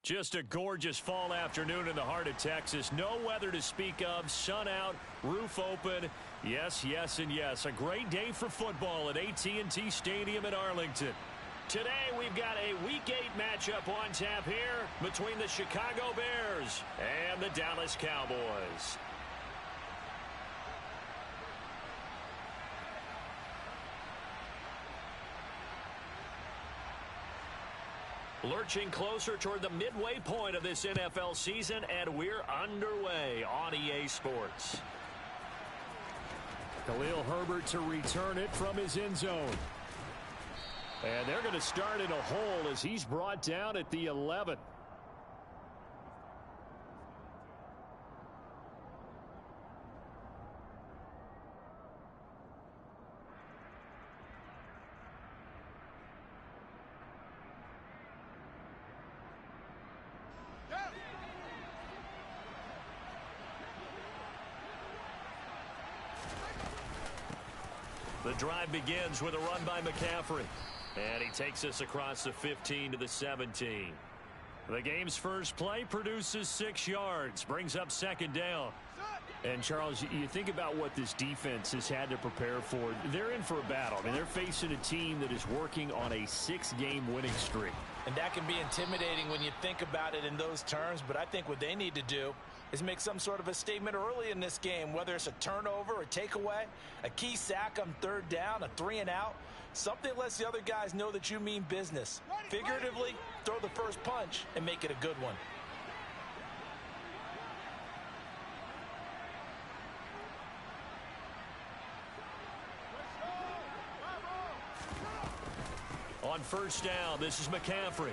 Just a gorgeous fall afternoon in the heart of Texas. No weather to speak of. Sun out, roof open. Yes, yes, and yes. A great day for football at AT&T Stadium in Arlington. Today we've got a Week 8 matchup on tap here between the Chicago Bears and the Dallas Cowboys. Lurching closer toward the midway point of this NFL season, and we're underway on EA Sports. Khalil Herbert to return it from his end zone. And they're going to start in a hole as he's brought down at the 11. The drive begins with a run by McCaffrey. And he takes us across the 15 to the 17. The game's first play produces 6 yards, brings up second down. And, Charles, you think about what this defense has had to prepare for. They're in for a battle. I mean, they're facing a team that is working on a 6-game winning streak. And that can be intimidating when you think about it in those terms. But I think what they need to do is make some sort of a statement early in this game, whether it's a turnover, a takeaway, a key sack on third down, a 3-and-out. Something lets the other guys know that you mean business. Figuratively, throw the first punch and make it a good one. On first down, this is McCaffrey.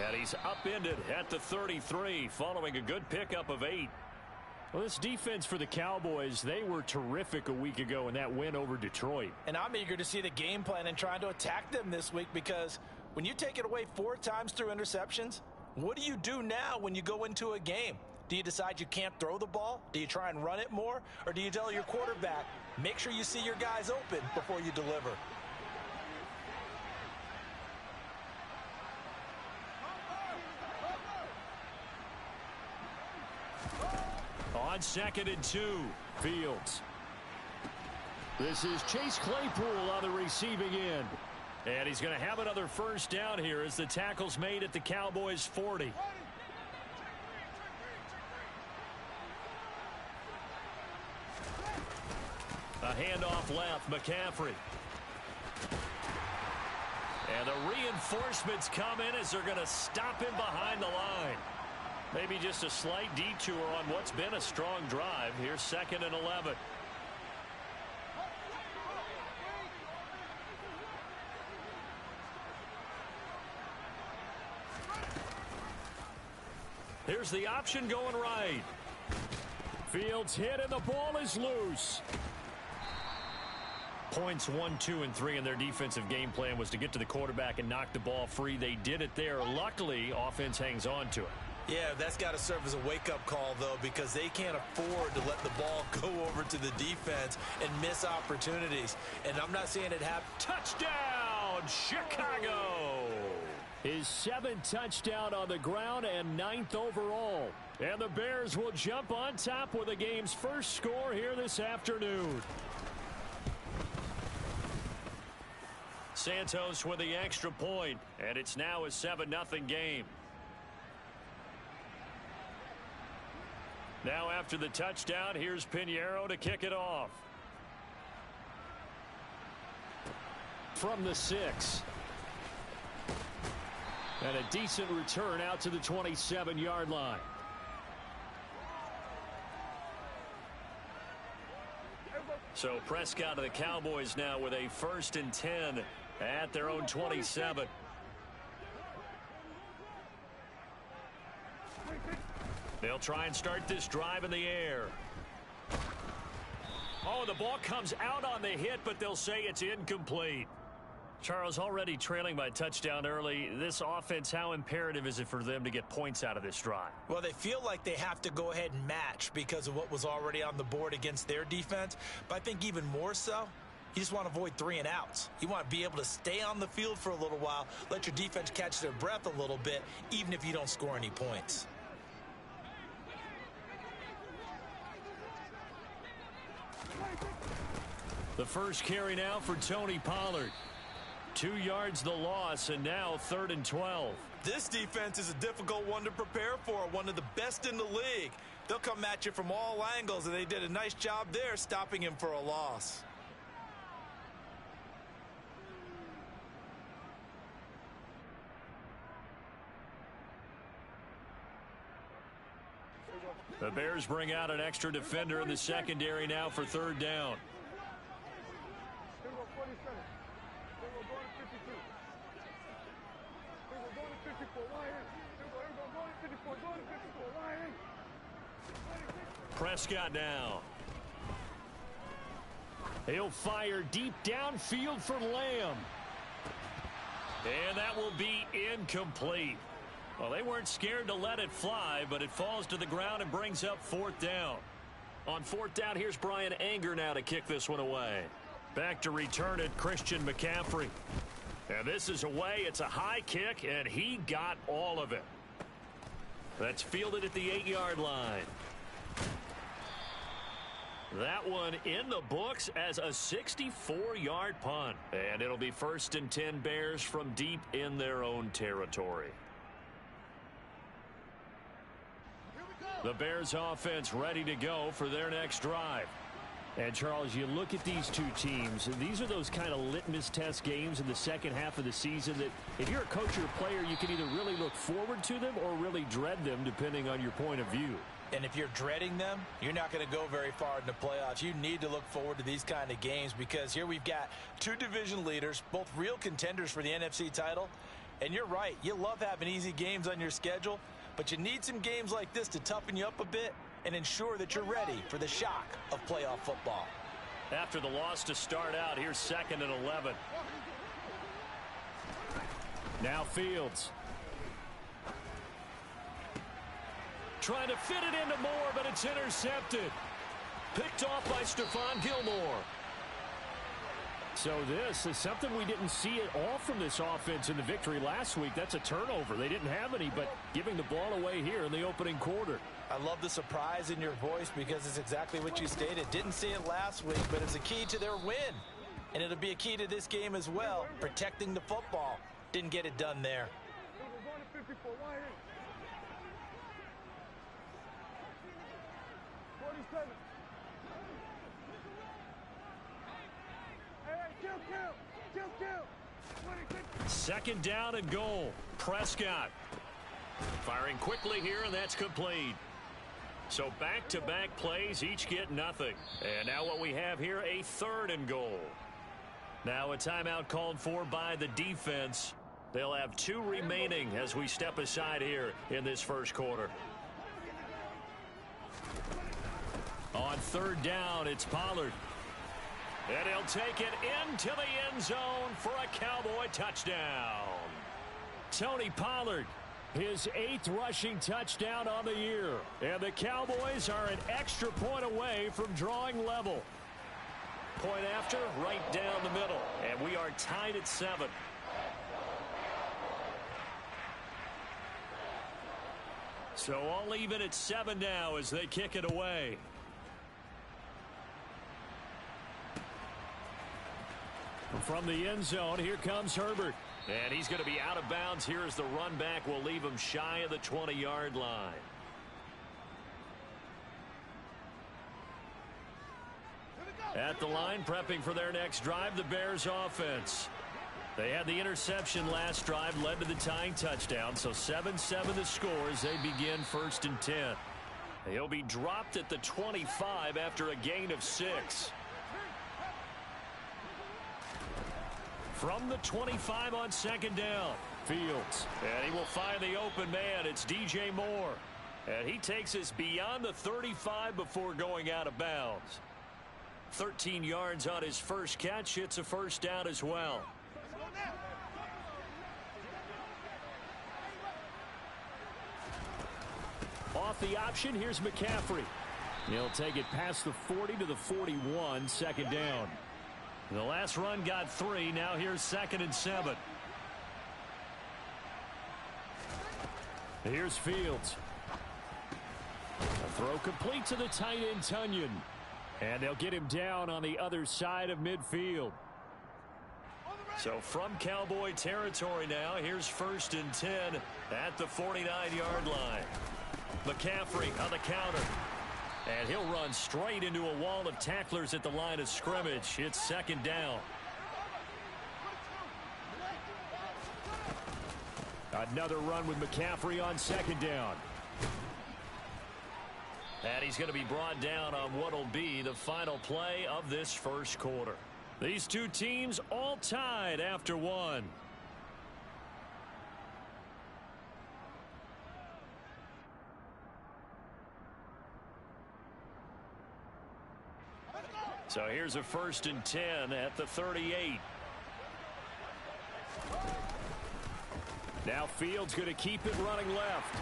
And he's upended at the 33 following a good pickup of 8. Well, this defense for the Cowboys, they were terrific a week ago in that win over Detroit. And I'm eager to see the game plan and trying to attack them this week, because when you take it away 4 times through interceptions, what do you do now when you go into a game? Do you decide you can't throw the ball? Do you try and run it more? Or do you tell your quarterback, make sure you see your guys open before you deliver? On 2nd and 2, Fields. This is Chase Claypool on the receiving end. And he's going to have another first down here as the tackle's made at the Cowboys' 40. A handoff left, McCaffrey. And the reinforcements come in as they're going to stop him behind the line. Maybe just a slight detour on what's been a strong drive. Here's 2nd and 11. Here's the option going right. Fields hit and the ball is loose. Points 1, 2, and 3 in their defensive game plan was to get to the quarterback and knock the ball free. They did it there. Luckily, offense hangs on to it. Yeah, that's got to serve as a wake-up call, though, because they can't afford to let the ball go over to the defense and miss opportunities. And I'm not saying it happened. Touchdown, Chicago! His 7th touchdown on the ground and 9th overall. And the Bears will jump on top with the game's first score here this afternoon. Santos with the extra point, and it's now a 7-0 game. Now after the touchdown, here's Pinheiro to kick it off. From the 6. And a decent return out to the 27-yard line. So Prescott of the Cowboys now with a 1st and 10 at their own 27. They'll try and start this drive in the air. Oh, the ball comes out on the hit, but they'll say it's incomplete. Charles, already trailing by a touchdown early. This offense, how imperative is it for them to get points out of this drive? Well, they feel like they have to go ahead and match because of what was already on the board against their defense. But I think even more so, You just want to avoid 3 and outs. You want to be able to stay on the field for a little while, let your defense catch their breath a little bit, even if you don't score any points. The first carry now for Tony Pollard. 2 yards the loss, and now 3rd and 12. This defense is a difficult one to prepare for, one of the best in the league. They'll come at you from all angles, and they did a nice job there stopping him for a loss. The Bears bring out an extra defender in the secondary now for 3rd down. Prescott now. He'll fire deep downfield for Lamb. And that will be incomplete. Well, they weren't scared to let it fly, but it falls to the ground and brings up 4th down. On 4th down, here's Brian Anger now to kick this one away. Back to return it, Christian McCaffrey. And this is away. It's a high kick, and he got all of it. That's fielded at the 8-yard line. That one in the books as a 64-yard punt. And it'll be 1st and 10 Bears from deep in their own territory. The Bears offense ready to go for their next drive. And, Charles, you look at these two teams, and these are those kind of litmus test games in the second half of the season that if you're a coach or a player, you can either really look forward to them or really dread them, depending on your point of view. And if you're dreading them, you're not going to go very far in the playoffs. You need to look forward to these kind of games because here we've got 2 division leaders, both real contenders for the NFC title. And you're right, you love having easy games on your schedule, but you need some games like this to toughen you up a bit and ensure that you're ready for the shock of playoff football. After the loss to start out, here's 2nd and 11. Now Fields. Trying to fit it into Moore, but it's intercepted. Picked off by Stephon Gilmore. So this is something we didn't see at all from this offense in the victory last week. That's a turnover. They didn't have any, but giving the ball away here in the opening quarter. I love the surprise in your voice because it's exactly what you stated. Didn't see it last week, but it's a key to their win. And it'll be a key to this game as well, protecting the football. Didn't get it done there. Second down and goal. Prescott firing quickly here, and that's complete. So back-to-back plays, each get nothing. And now what we have here, a 3rd and goal. Now a timeout called for by the defense. They'll have 2 remaining as we step aside here in this first quarter. On 3rd down, it's Pollard. And he'll take it into the end zone for a Cowboy touchdown. Tony Pollard, his 8th rushing touchdown on the year. And the Cowboys are an extra point away from drawing level. Point after, right down the middle. And we are tied at 7. So all even at 7 now as they kick it away. From the end zone, here comes Herbert. And he's going to be out of bounds here as the run back will leave him shy of the 20-yard line. At the line, prepping for their next drive, the Bears offense. They had the interception last drive, led to the tying touchdown. So 7-7 the score as they begin 1st and 10. He'll be dropped at the 25 after a gain of 6. From the 25 on 2nd down, Fields. And he will find the open man. It's DJ Moore. And he takes us beyond the 35 before going out of bounds. 13 yards on his first catch. It's a 1st down as well. Off the option, here's McCaffrey. He'll take it past the 40 to the 41, 2nd down. The last run got 3. Now here's 2nd and 7. Here's Fields. A throw complete to the tight end, Tunyon. And they'll get him down on the other side of midfield. So from Cowboy territory now, here's 1st and 10 at the 49-yard line. McCaffrey on the counter. And he'll run straight into a wall of tacklers at the line of scrimmage. It's 2nd down. Another run with McCaffrey on 2nd down. And he's going to be brought down on what will be the final play of this first quarter. These two teams all tied after 1. So here's a 1st and 10 at the 38. Now Fields going to keep it running left.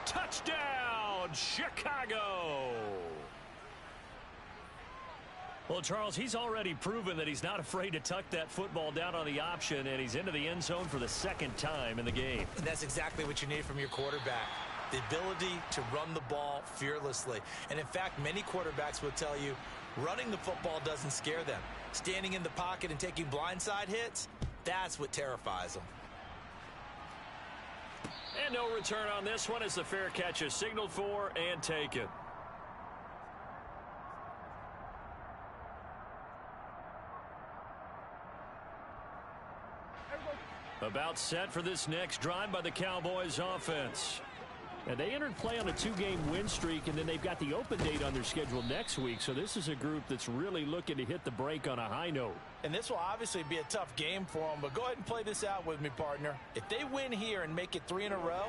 Touchdown, Chicago! Well, Charles, he's already proven that he's not afraid to tuck that football down on the option, and he's into the end zone for the 2nd time in the game. And that's exactly what you need from your quarterback. The ability to run the ball fearlessly. And in fact, many quarterbacks will tell you running the football doesn't scare them. Standing in the pocket and taking blindside hits, that's what terrifies them. And no return on this one as the fair catch is signaled for and taken. About set for this next drive by the Cowboys offense. And they entered play on a 2-game win streak, and then they've got the open date on their schedule next week. So this is a group that's really looking to hit the break on a high note. And this will obviously be a tough game for them, but go ahead and play this out with me, partner. If they win here and make it 3 in a row,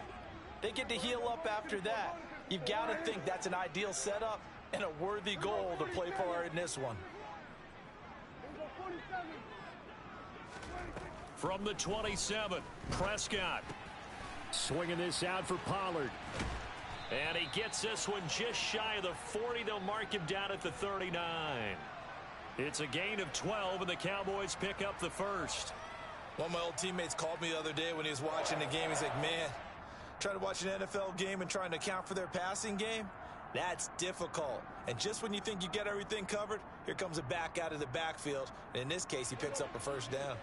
they get to heal up after that. You've got to think that's an ideal setup and a worthy goal to play for in this one. From the 27, Prescott. Swinging this out for Pollard. And he gets this one just shy of the 40. They'll mark him down at the 39. It's a gain of 12, and the Cowboys pick up the first. One of my old teammates called me the other day when he was watching the game. He's like, man, trying to watch an NFL game and trying to account for their passing game, that's difficult. And just when you think you get everything covered, here comes a back out of the backfield. And in this case, he picks up a 1st down.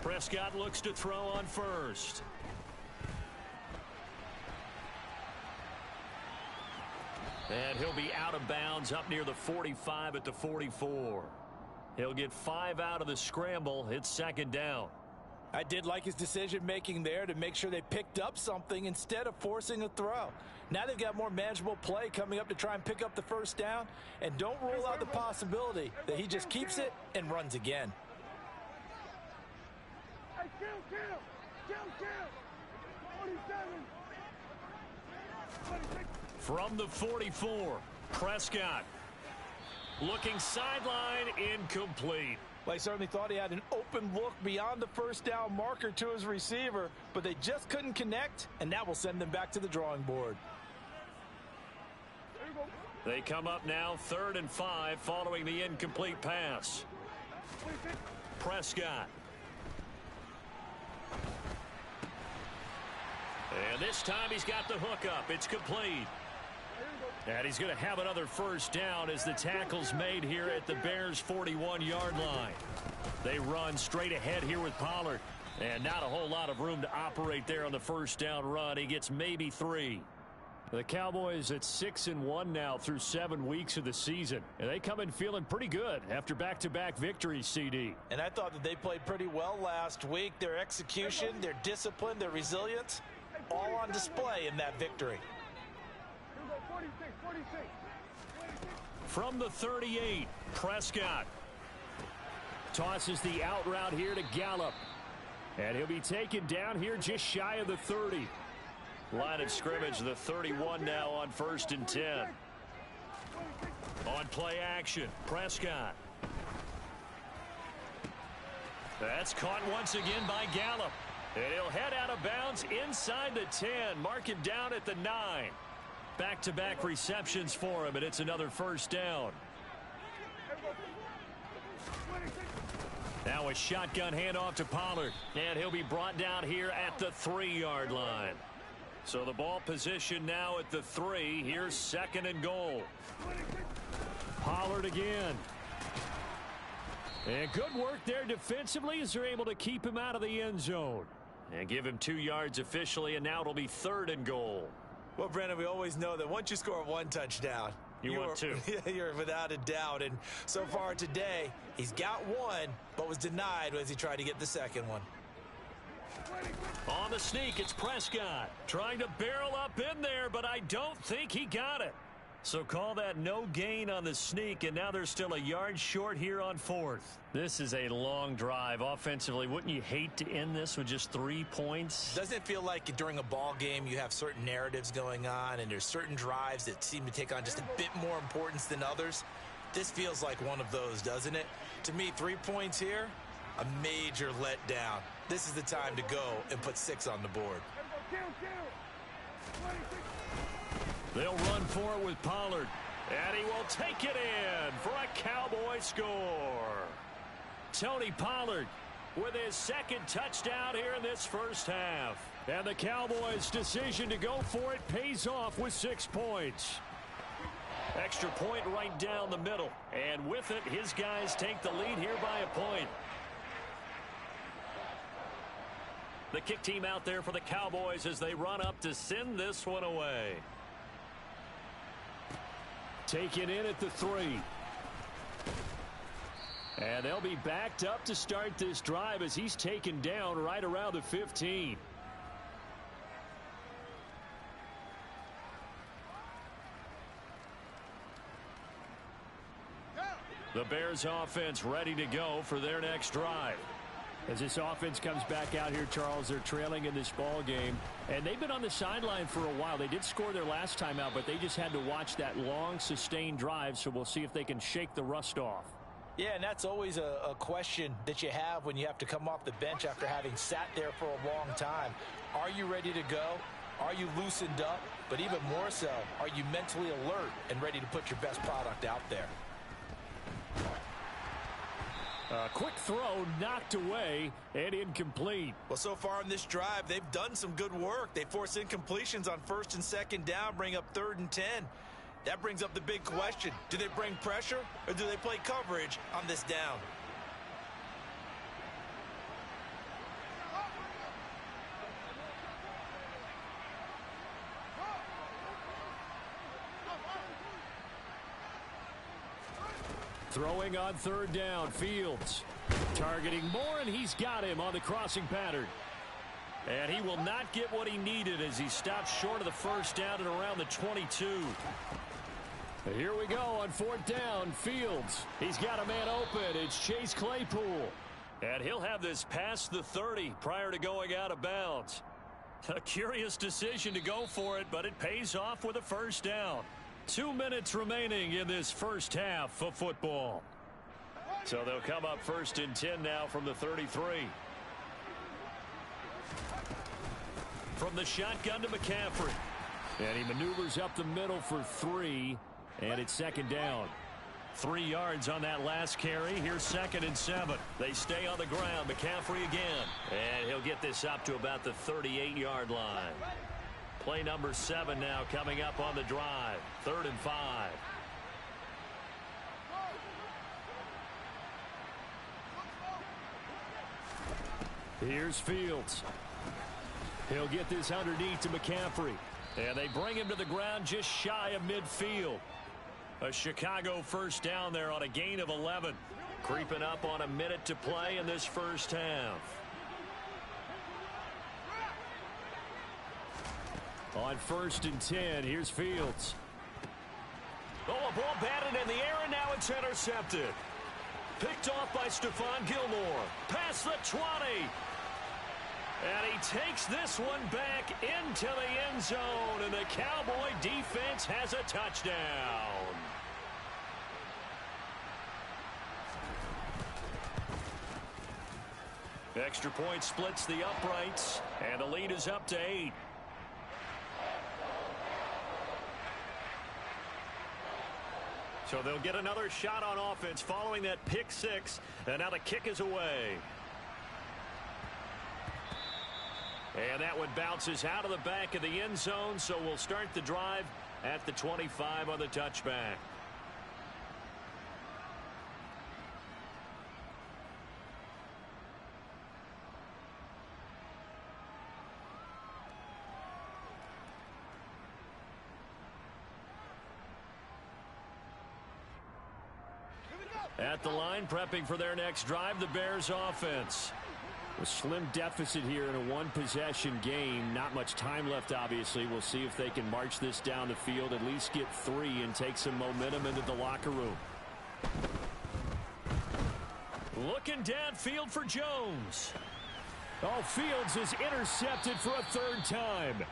Prescott looks to throw on 1st. And he'll be out of bounds up near the 45 at the 44. He'll get 5 out of the scramble. It's 2nd down. I did like his decision-making there to make sure they picked up something instead of forcing a throw. Now they've got more manageable play coming up to try and pick up the 1st down. And don't rule out the possibility that he just keeps it and runs again. From the 44, Prescott. Looking sideline, incomplete. Well, he certainly thought he had an open look beyond the 1st down marker to his receiver, but they just couldn't connect, and that will send them back to the drawing board. They come up now 3rd and 5 following the incomplete pass. Prescott. And this time he's got the hook up. It's complete. And he's going to have another 1st down as the tackle's made here at the Bears' 41-yard line. They run straight ahead here with Pollard. And not a whole lot of room to operate there on the 1st down run. He gets maybe 3. The Cowboys at 6-1 now through 7 weeks of the season. And they come in feeling pretty good after back-to-back victories, CD. And I thought that they played pretty well last week. Their execution, their discipline, their resilience, all on display in that victory. From the 38, Prescott tosses the out route here to Gallup. And he'll be taken down here just shy of the 30. Line of scrimmage, the 31 now on 1st and 10. On play action, Prescott. That's caught once again by Gallup. And he'll head out of bounds inside the 10. Mark him down at the 9. Back-to-back receptions for him, and it's another first down. Now a shotgun handoff to Pollard. And he'll be brought down here at the 3-yard line. So the ball position now at the 3. Here's 2nd and goal. Pollard again. And good work there defensively as they're able to keep him out of the end zone. And give him 2 yards officially, and now it'll be 3rd and goal. Well, Brandon, we always know that once you score 1 touchdown, you want 2. You're without a doubt. And so far today, he's got 1, but was denied as he tried to get the 2nd one. On the sneak, it's Prescott. Trying to barrel up in there, but I don't think he got it. So call that no gain on the sneak, and now they're still a yard short here on 4th. This is a long drive offensively. Wouldn't you hate to end this with just 3 points? Doesn't it feel like during a ball game you have certain narratives going on, and there's certain drives that seem to take on just a bit more importance than others? This feels like one of those, doesn't it? To me, 3 points here, a major letdown. This is the time to go and put 6 on the board. They'll run for it with Pollard. And he will take it in for a Cowboy score. Tony Pollard with his 2nd touchdown here in this first half. And the Cowboys' decision to go for it pays off with 6 points. Extra point right down the middle. And with it, his guys take the lead here by a point. The kick team out there for the Cowboys as they run up to send this one away. Taken in at the 3. And they'll be backed up to start this drive as he's taken down right around the 15. The Bears offense ready to go for their next drive. As this offense comes back out here, Charles, they're trailing in this ball game. And they've been on the sideline for a while. They did score their last time out, but they just had to watch that long, sustained drive. So we'll see if they can shake the rust off. Yeah, and that's always a question that you have when you have to come off the bench after having sat there for a long time. Are you ready to go? Are you loosened up? But even more so, are you mentally alert and ready to put your best product out there? A quick throw knocked away and incomplete. Well, so far in this drive, they've done some good work. They force incompletions on 1st and 2nd down, bring up 3rd and 10. That brings up the big question. Do they bring pressure or do they play coverage on this down? Throwing on 3rd down, Fields. Targeting Moore, and he's got him on the crossing pattern. And he will not get what he needed as he stops short of the first down at around the 22. Here we go on 4th down, Fields. He's got a man open. It's Chase Claypool. And he'll have this past the 30 prior to going out of bounds. A curious decision to go for it, but it pays off with a first down. 2 minutes remaining in this first half of football. So they'll come up 1st and 10 now from the 33. From the shotgun to McCaffrey. And he maneuvers up the middle for 3. And it's 2nd down. 3 yards on that last carry. Here's 2nd and 7. They stay on the ground. McCaffrey again. And he'll get this up to about the 38-yard line. Play number 7 now coming up on the drive. 3rd and 5. Here's Fields. He'll get this underneath to McCaffrey. And they bring him to the ground just shy of midfield. A Chicago first down there on a gain of 11. Creeping up on a minute to play in this first half. On 1st and 10, here's Fields. Oh, a ball batted in the air, and now it's intercepted. Picked off by Stephon Gilmore. Past the 20. And he takes this one back into the end zone, and the Cowboy defense has a touchdown. Extra point splits the uprights, and the lead is up to 8. So they'll get another shot on offense following that pick 6, and now the kick is away. And that one bounces out of the back of the end zone, so we'll start the drive at the 25 on the touchback. At the line, prepping for their next drive, the Bears offense. A slim deficit here in a one-possession game. Not much time left, obviously. We'll see if they can march this down the field, at least get 3, and take some momentum into the locker room. Looking downfield for Jones. Oh, Fields is intercepted for a 3rd time.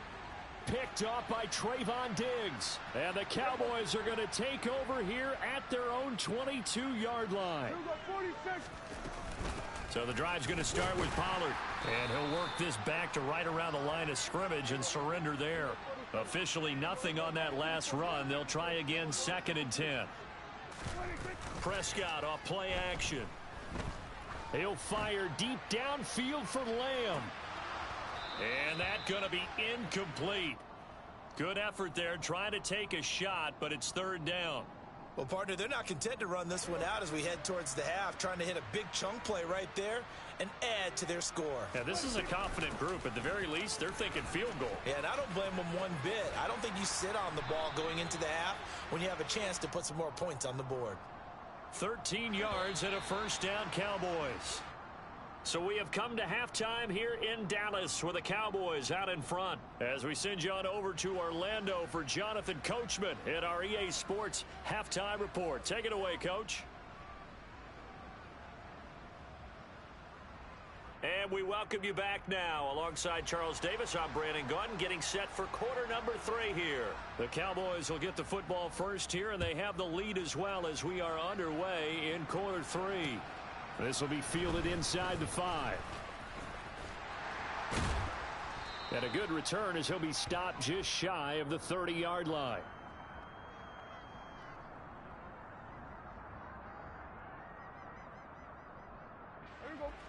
Picked off by Trayvon Diggs. And the Cowboys are going to take over here at their own 22-yard line. So the drive's going to start with Pollard. And he'll work this back to right around the line of scrimmage and surrender there. Officially nothing on that last run. They'll try again 2nd and 10. Prescott off play action. He'll fire deep downfield for Lamb. And that's going to be incomplete. Good effort there trying to take a shot, but it's 3rd down. Well, partner, they're not content to run this one out as we head towards the half, trying to hit a big chunk play right there and add to their score. Yeah, this is a confident group. At the very least, they're thinking field goal. Yeah, and I don't blame them one bit. I don't think you sit on the ball going into the half when you have a chance to put some more points on the board. 13 yards and a 1st down, Cowboys. So we have come to halftime here in Dallas with the Cowboys out in front. As we send you on over to Orlando for Jonathan Coachman in our EA Sports Halftime Report. Take it away, Coach. And we welcome you back now. Alongside Charles Davis, I'm Brandon Gaudin, getting set for quarter number 3 here. The Cowboys will get the football first here, and they have the lead as well as we are underway in quarter 3. This will be fielded inside the 5. And a good return as he'll be stopped just shy of the 30-yard line.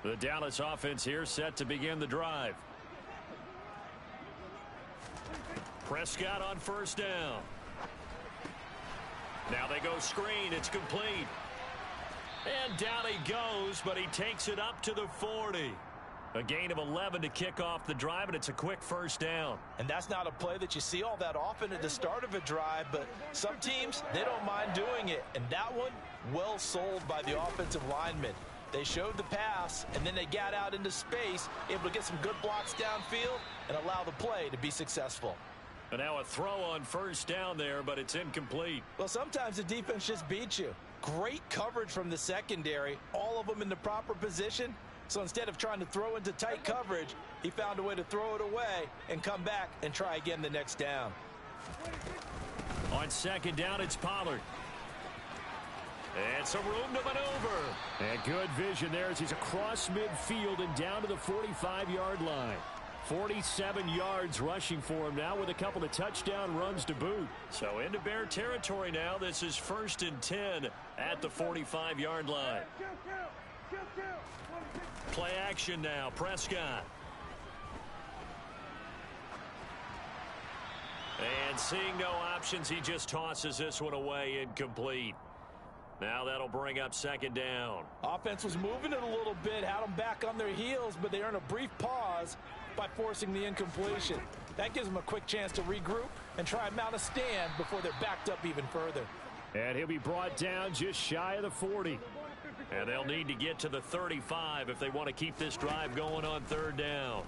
The Dallas offense here set to begin the drive. Prescott on 1st down. Now they go screen. It's complete. And down he goes, but he takes it up to the 40. A gain of 11 to kick off the drive, and it's a quick 1st down. And that's not a play that you see all that often at the start of a drive, but some teams, they don't mind doing it. And that one, well sold by the offensive lineman. They showed the pass, and then they got out into space, able to get some good blocks downfield and allow the play to be successful. And now a throw on 1st down there, but it's incomplete. Well, sometimes the defense just beats you. Great coverage from the secondary, all of them in the proper position. So instead of trying to throw into tight coverage, he found a way to throw it away and come back and try again the next down. On 2nd down, it's Pollard. And some room to maneuver. And good vision there as he's across midfield and down to the 45-yard line. 47 yards rushing for him now with a couple of touchdown runs to boot. So into Bear territory now. This is 1st and 10 at the 45-yard line. Play action now. Prescott. And seeing no options, he just tosses this one away, incomplete. Now that'll bring up 2nd down. Offense was moving it a little bit, had them back on their heels, but they earn a brief pause by forcing the incompletion. That gives them a quick chance to regroup and try and mount a stand before they're backed up even further. And he'll be brought down just shy of the 40. And they'll need to get to the 35 if they want to keep this drive going on 3rd down.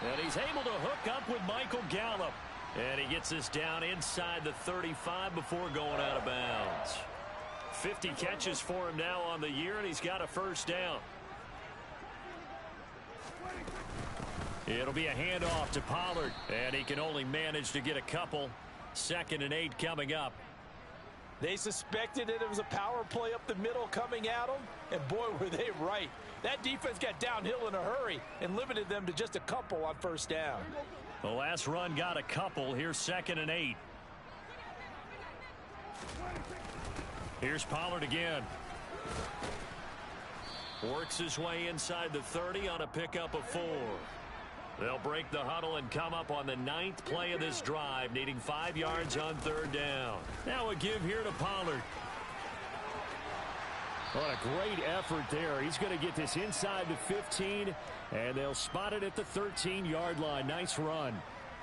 And he's able to hook up with Michael Gallup. And he gets this down inside the 35 before going out of bounds. 50 catches for him now on the year, and he's got a 1st down. It'll be a handoff to Pollard, and he can only manage to get a couple. 2nd and 8 coming up. They suspected that it was a power play up the middle coming at them, and boy, were they right. That defense got downhill in a hurry and limited them to just a couple on first down. The last run got a couple. Here's 2nd and 8. Here's Pollard again. Works his way inside the 30 on a pickup of 4. They'll break the huddle and come up on the 9th play of this drive, needing 5 yards on 3rd down. Now a give here to Pollard. What a great effort there. He's going to get this inside the 15, and they'll spot it at the 13-yard line. Nice run.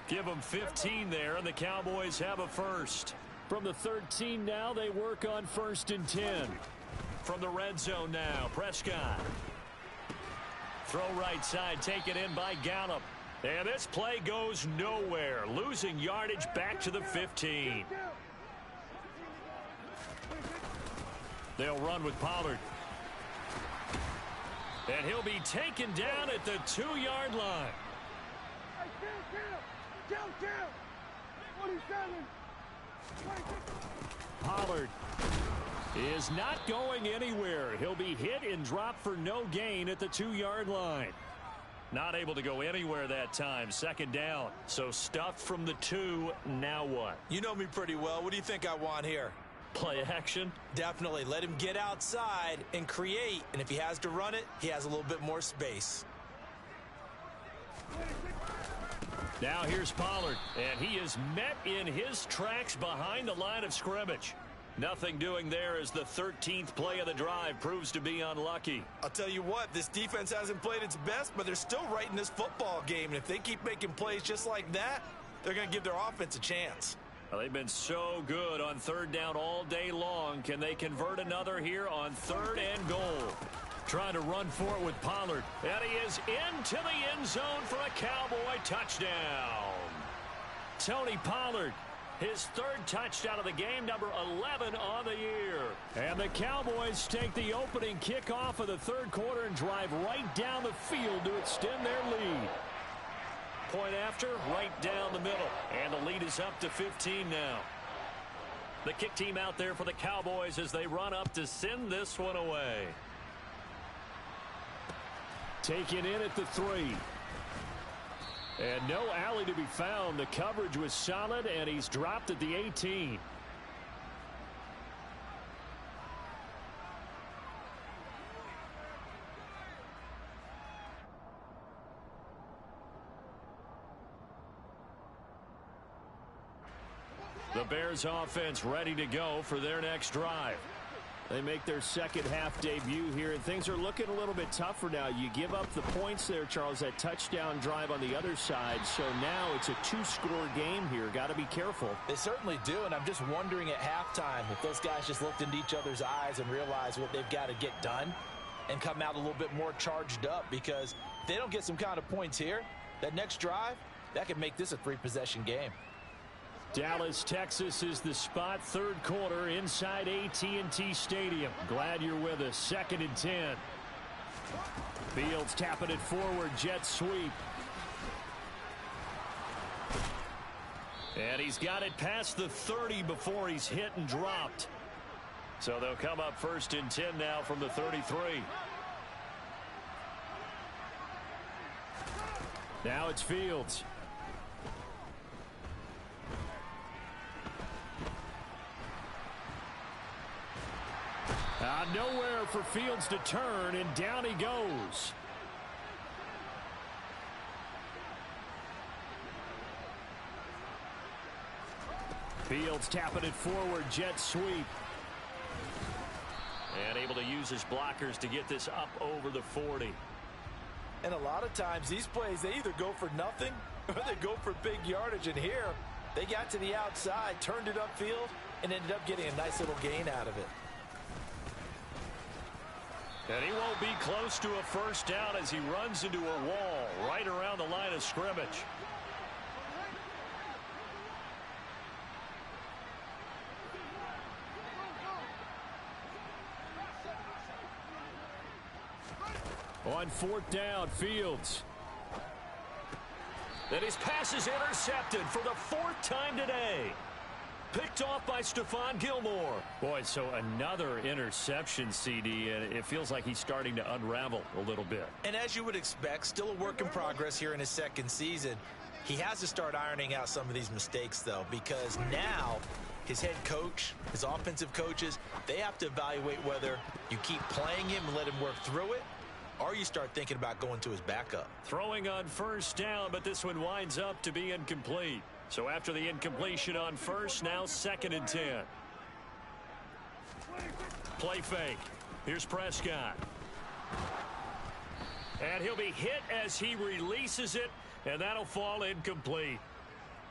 Give them 15 there, and the Cowboys have a first. From the 13 now, they work on 1st and 10. From the red zone now, Prescott. Throw right side, taken in by Gallup. And this play goes nowhere. Losing yardage back to the 15. They'll run with Pollard. And he'll be taken down at the 2-yard line. Pollard is not going anywhere. He'll be hit and dropped for no gain at the 2-yard line. Not able to go anywhere that time. 2nd down. So stuffed from the 2. Now what? You know me pretty well. What do you think I want here? Play action? Definitely. Let him get outside and create. And if he has to run it, he has a little bit more space. Now here's Pollard. And he is met in his tracks behind the line of scrimmage. Nothing doing there as the 13th play of the drive proves to be unlucky. I'll tell you what, this defense hasn't played its best, but they're still right in this football game. And if they keep making plays just like that, they're going to give their offense a chance. Well, they've been so good on 3rd down all day long. Can they convert another here on 3rd and goal? Trying to run for it with Pollard. And he is into the end zone for a Cowboy touchdown. Tony Pollard. His 3rd touchdown of the game, number 11 on the year. And the Cowboys take the opening kickoff of the 3rd quarter and drive right down the field to extend their lead. Point after, right down the middle. And the lead is up to 15 now. The kick team out there for the Cowboys as they run up to send this one away. Taken in at the 3. And no alley to be found. The coverage was solid, and he's dropped at the 18. The Bears offense ready to go for their next drive. They make their 2nd half debut here, and things are looking a little bit tougher now. You give up the points there, Charles, that touchdown drive on the other side. So now it's a 2-score game here. Got to be careful. They certainly do, and I'm just wondering at halftime if those guys just looked into each other's eyes and realized what they've got to get done and come out a little bit more charged up, because if they don't get some kind of points here, that next drive, that could make this a 3-possession game. Dallas, Texas is the spot. 3rd quarter inside AT&T Stadium. Glad you're with us. 2nd and 10. Fields tapping it forward. Jet sweep. And he's got it past the 30 before he's hit and dropped. So they'll come up 1st and 10 now from the 33. Now it's Fields. Nowhere for Fields to turn, and down he goes. Fields tapping it forward, jet sweep. And able to use his blockers to get this up over the 40. And a lot of times these plays, they either go for nothing or they go for big yardage. And here, they got to the outside, turned it upfield, and ended up getting a nice little gain out of it. And he won't be close to a 1st down as he runs into a wall right around the line of scrimmage. On 4th down, Fields. Then his pass is intercepted for the 4th time today. Picked off by Stephon Gilmore. Boy, so another interception, CD, and it feels like he's starting to unravel a little bit. And as you would expect, still a work in progress here in his second season. He has to start ironing out some of these mistakes, though, because now his head coach, his offensive coaches, they have to evaluate whether you keep playing him and let him work through it, or you start thinking about going to his backup. Throwing on first down, but this one winds up to be incomplete. So after the incompletion on first, now 2nd and 10. Play fake. Here's Prescott. And he'll be hit as he releases it, and that'll fall incomplete.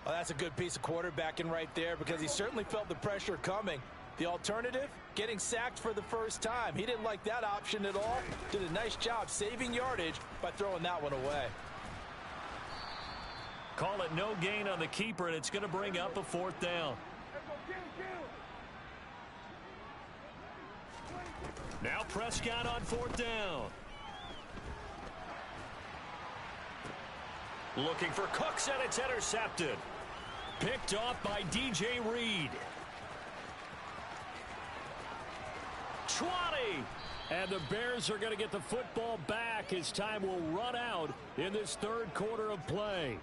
Well, that's a good piece of quarterbacking right there because he certainly felt the pressure coming. The alternative, getting sacked for the first time. He didn't like that option at all. Did a nice job saving yardage by throwing that one away. Call it no gain on the keeper, and it's going to bring up a 4th down. Now Prescott on 4th down. Looking for Cooks, and it's intercepted. Picked off by DJ Reed. 20. And the Bears are going to get the football back as time will run out in this 3rd quarter of play.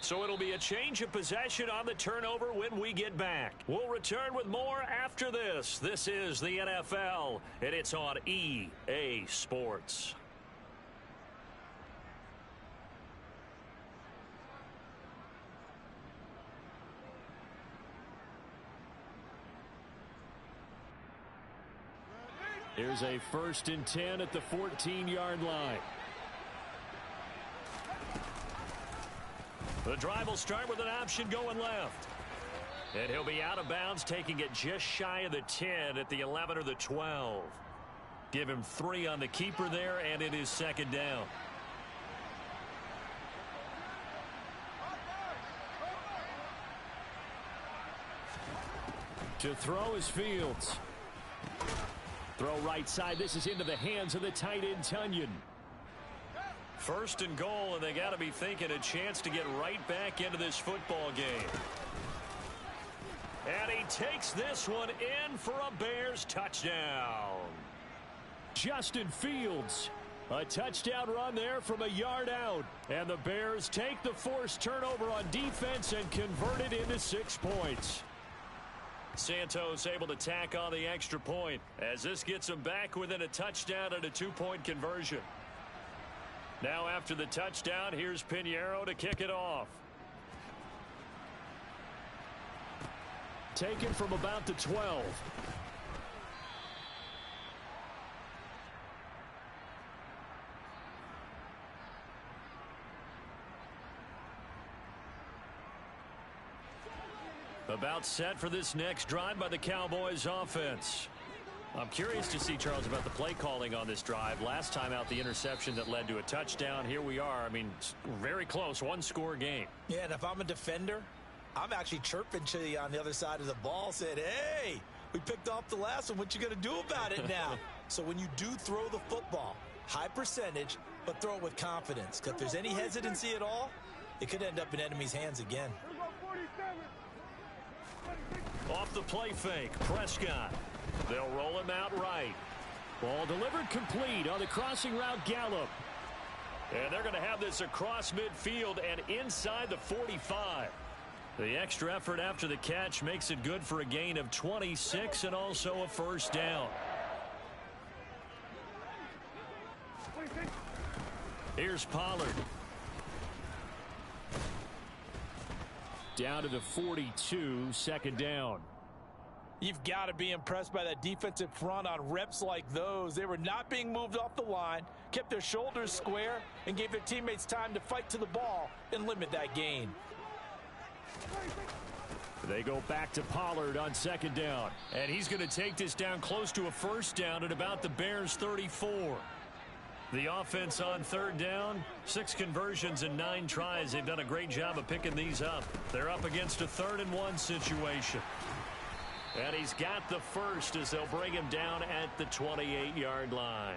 So it'll be a change of possession on the turnover when we get back. We'll return with more after this. This is the NFL, and it's on EA Sports. Here's a 1st and 10 at the 14-yard line. The drive will start with an option going left. And he'll be out of bounds, taking it just shy of the 10 at the 11 or the 12. Give him 3 on the keeper there, and it is 2nd down. To throw is Fields. Throw right side. This is into the hands of the tight end, Tunyon. 1st and goal, and they got to be thinking a chance to get right back into this football game. And he takes this one in for a Bears touchdown. Justin Fields. A touchdown run there from a yard out. And the Bears take the forced turnover on defense and convert it into 6 points. Santos able to tack on the extra point as this gets them back within a touchdown and a 2-point conversion. Now after the touchdown, here's Pinheiro to kick it off. Taken from about the 12. About set for this next drive by the Cowboys offense. I'm curious to see, Charles, about the play calling on this drive. Last time out, the interception that led to a touchdown. Here we are. I mean, very close, 1-score game. Yeah, and if I'm a defender, I'm actually chirping to you on the other side of the ball, saying, hey, we picked off the last one. What you going to do about it now? So when you do throw the football, high percentage, but throw it with confidence. Because if there's any hesitancy at all, it could end up in enemy's hands again. Off the play fake, Prescott. They'll roll him out right. Ball delivered complete on the crossing route, Gallup. And they're going to have this across midfield and inside the 45. The extra effort after the catch makes it good for a gain of 26 and also a 1st down. Here's Pollard. Down to the 42, 2nd down. You've got to be impressed by that defensive front on reps like those. They were not being moved off the line, kept their shoulders square, and gave their teammates time to fight to the ball and limit that gain. They go back to Pollard on 2nd down. And he's going to take this down close to a 1st down at about the Bears' 34. The offense on 3rd down, 6 conversions and 9 tries. They've done a great job of picking these up. They're up against a 3rd and 1 situation. And he's got the first as they'll bring him down at the 28-yard line.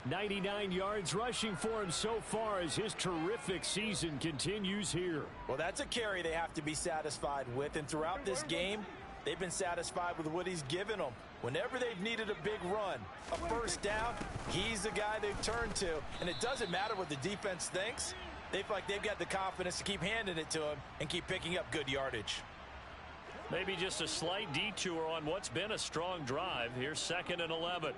99 yards rushing for him so far as his terrific season continues here. Well, that's a carry they have to be satisfied with, and throughout this game, they've been satisfied with what he's given them. Whenever they've needed a big run, a first down, he's the guy they've turned to. And it doesn't matter what the defense thinks. They feel like they've got the confidence to keep handing it to him and keep picking up good yardage. Maybe just a slight detour on what's been a strong drive. Here's 2nd and 11.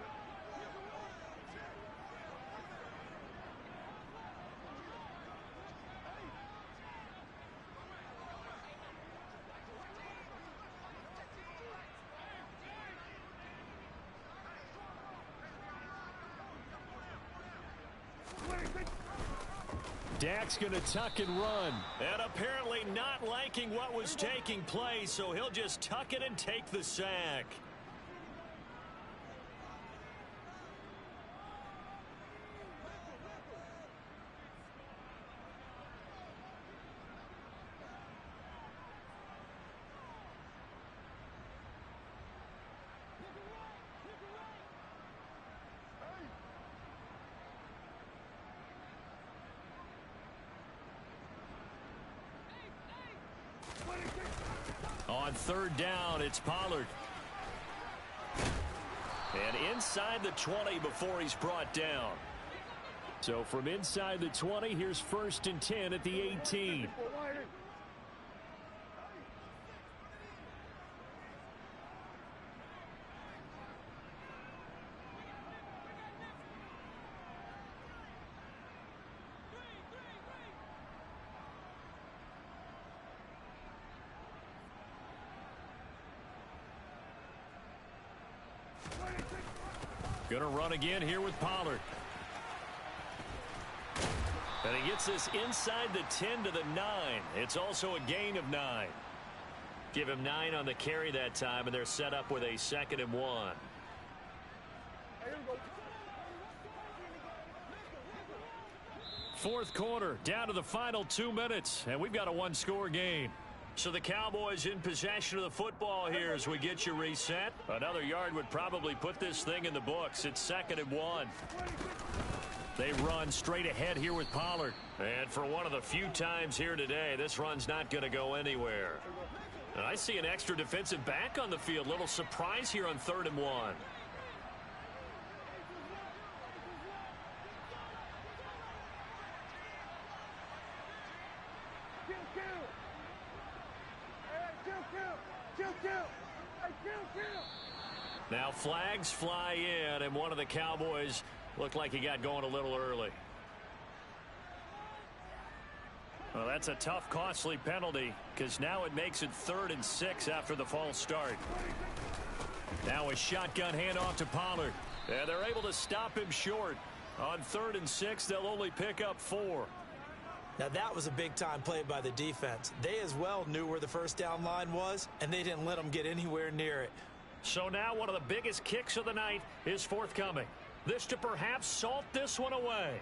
Dak's going to tuck and run. And apparently not liking what was taking place, so he'll just tuck it and take the sack. On 3rd down, it's Pollard. And inside the 20 before he's brought down. So from inside the 20, here's 1st and 10 at the 18. Going to run again here with Pollard. And he gets this inside the 10 to the 9. It's also a gain of 9. Give him 9 on the carry that time, and they're set up with a 2nd and 1. Fourth quarter, down to the final 2 minutes, and we've got a one-score game. So the Cowboys in possession of the football here as we get you reset. Another yard would probably put this thing in the books. It's 2nd and 1. They run straight ahead here with Pollard. And for one of the few times here today, this run's not going to go anywhere. And I see an extra defensive back on the field. Little surprise here on 3rd and 1. Now flags fly in, and one of the Cowboys looked like he got going a little early. Well, that's a tough, costly penalty because now it makes it 3rd and 6 after the false start. Now a shotgun handoff to Pollard. And they're able to stop him short. On 3rd and 6, they'll only pick up 4. Now that was a big-time play by the defense. They as well knew where the first down line was, and they didn't let them get anywhere near it. So now one of the biggest kicks of the night is forthcoming. This to perhaps salt this one away.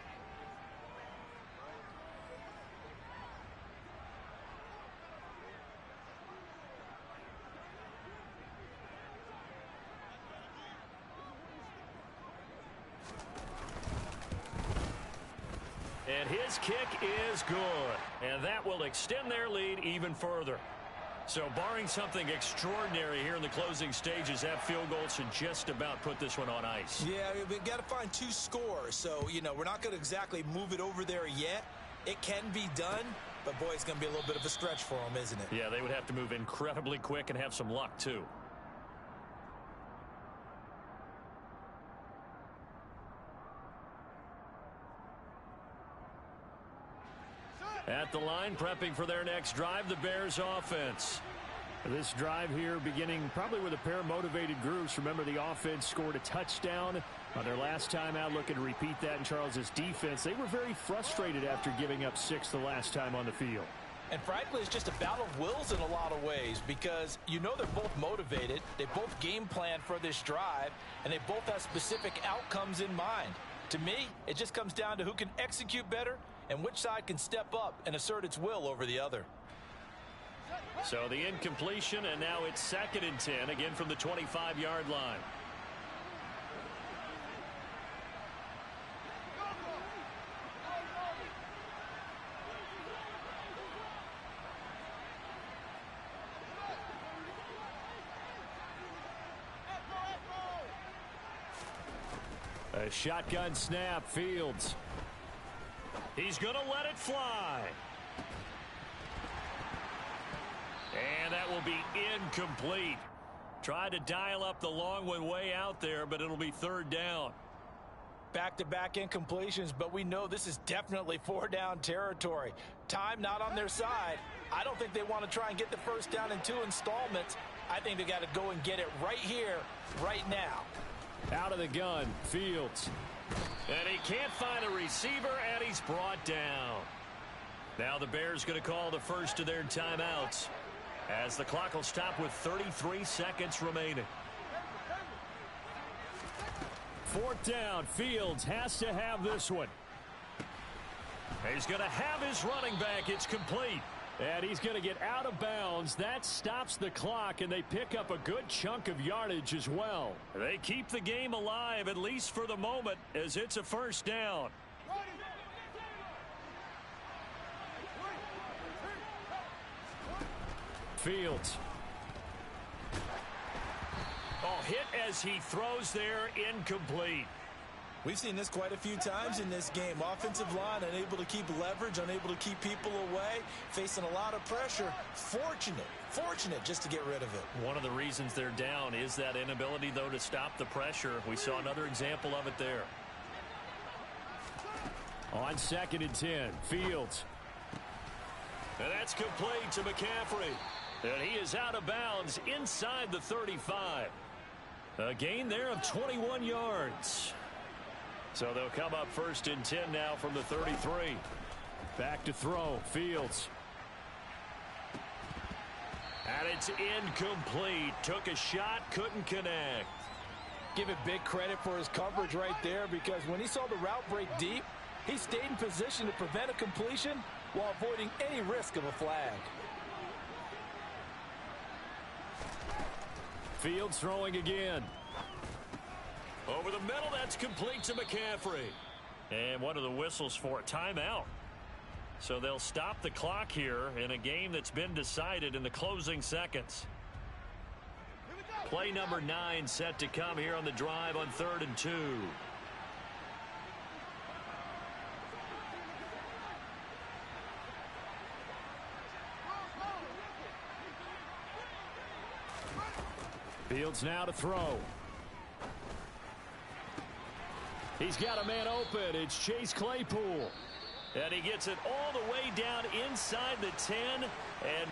And his kick is good. And that will extend their lead even further. So barring something extraordinary here in the closing stages, that field goal should just about put this one on ice. Yeah, we've got to find 2 scores. So, you know, we're not going to exactly move it over there yet. It can be done, but boy, it's going to be a little bit of a stretch for them, isn't it? Yeah, they would have to move incredibly quick and have some luck, too. At the line, prepping for their next drive, the Bears offense. This drive here beginning probably with a pair of motivated groups. Remember, the offense scored a touchdown on their last time out. Looking to repeat that in Charles's defense. They were very frustrated after giving up 6 the last time on the field. And frankly, it's just a battle of wills in a lot of ways because you know they're both motivated. They both game plan for this drive, and they both have specific outcomes in mind. To me, it just comes down to who can execute better and which side can step up and assert its will over the other. So the incompletion, and now it's 2nd and 10, again from the 25-yard line. A shotgun snap, Fields. He's going to let it fly. And that will be incomplete. Tried to dial up the long one way out there, but it'll be third down. Back-to-back incompletions, but we know this is definitely four-down territory. Time not on their side. I don't think they want to try and get the first down in 2 installments. I think they got to go and get it right here, right now. Out of the gun, Fields. And he can't find a receiver, and he's brought down. Now the Bears going to call the first of their timeouts, as the clock will stop with 33 seconds remaining. Fourth down, Fields has to have this one. He's going to have his running back. It's complete. And he's going to get out of bounds. That stops the clock, and they pick up a good chunk of yardage as well. They keep the game alive, at least for the moment, as it's a first down. Fields. Oh, hit as he throws there, incomplete. We've seen this quite a few times in this game. Offensive line unable to keep leverage, unable to keep people away, facing a lot of pressure. Fortunate just to get rid of it. One of the reasons they're down is that inability, though, to stop the pressure. We saw another example of it there. On 2nd and 10, Fields. And that's complete to McCaffrey. And he is out of bounds inside the 35. A gain there of 21 yards. So they'll come up 1st and 10 now from the 33. Back to throw, Fields. And it's incomplete. Took a shot, couldn't connect. Give it big credit for his coverage right there, because when he saw the route break deep, he stayed in position to prevent a completion while avoiding any risk of a flag. Fields throwing again. Over the middle, that's complete to McCaffrey. And what are the whistles for? Timeout. So they'll stop the clock here in a game that's been decided in the closing seconds. Play number 9 set to come here on the drive on 3rd and 2. Fields now to throw. He's got a man open. It's Chase Claypool. And he gets it all the way down inside the 10. And